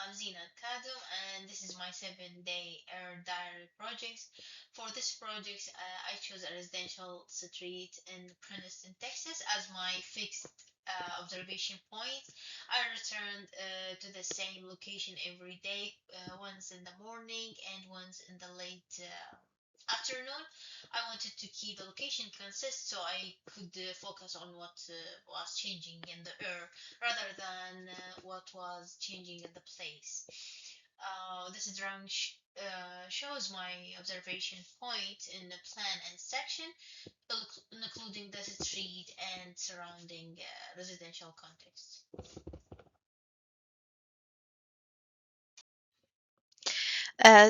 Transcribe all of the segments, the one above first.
I'm Zina Kadum, and this is my 7-day air diary project. For this project, I chose a residential street in Princeton, Texas, as my fixed observation point. I returned to the same location every day, once in the morning and once in the late afternoon. I wanted to keep the location consistent so I could focus on what was changing in the air rather than what was changing in the place. This drawing shows my observation point in the plan and section, including the street and surrounding residential context.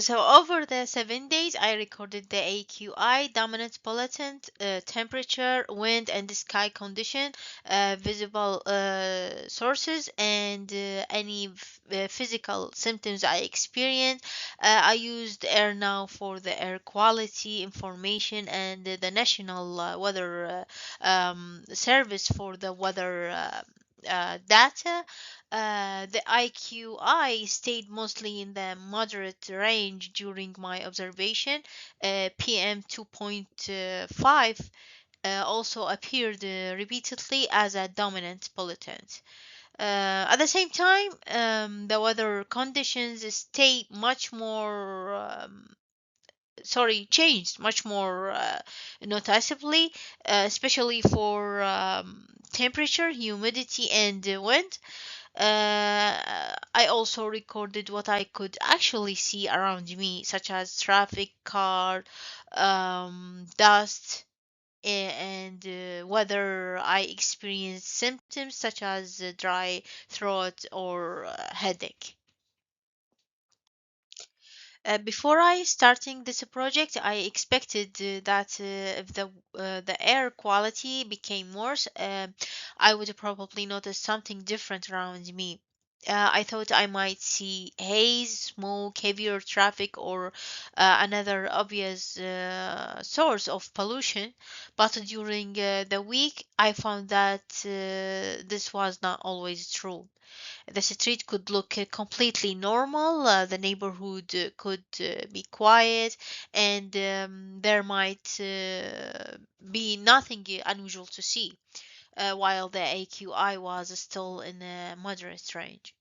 So over the 7 days, I recorded the AQI, dominant bulletin, temperature, wind, and the sky condition, visible sources, and any physical symptoms I experienced. I used Air Now for the air quality information and the National Weather Service for the weather. Data. The IQI stayed mostly in the moderate range during my observation. PM 2.5 also appeared repeatedly as a dominant bulletin. At the same time, the weather conditions stay much more changed much more noticeably, especially for temperature, humidity, and wind. I also recorded what I could actually see around me, such as traffic, car, dust, and whether I experienced symptoms such as dry throat or headache. Before I starting this project, I expected that if the air quality became worse, I would probably notice something different around me. I thought I might see haze, smoke, heavier traffic, or another obvious source of pollution. But during the week, I found that this was not always true. The street could look completely normal, the neighborhood could be quiet, and there might be nothing unusual to see, while the AQI was still in a moderate range.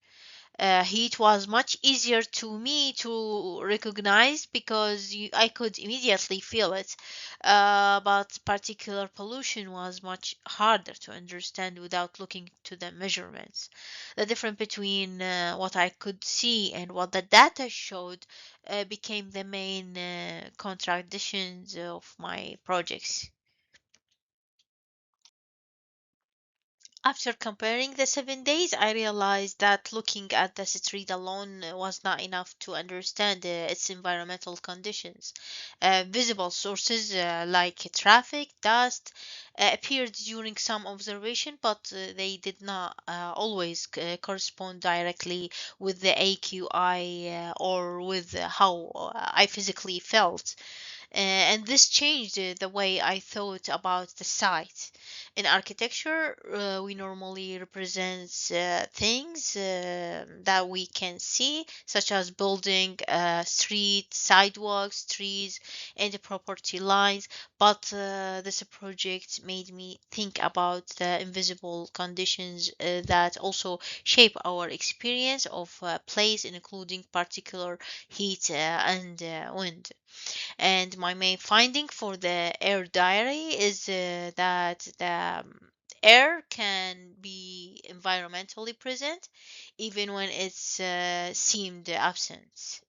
Heat was much easier to me to recognize because I could immediately feel it. But particular pollution was much harder to understand without looking to the measurements. The difference between what I could see and what the data showed became the main contradictions of my projects. After comparing the 7 days, I realized that looking at the street alone was not enough to understand its environmental conditions. Visible sources like traffic, dust appeared during some observation, but they did not always correspond directly with the AQI or with how I physically felt. And this changed the way I thought about the site. In architecture, we normally represent things that we can see, such as building, street, sidewalks, trees, and the property lines. But this project made me think about the invisible conditions that also shape our experience of place, including particular heat and wind. And my main finding for the air diary is that the air can be environmentally present even when it's seemed absent.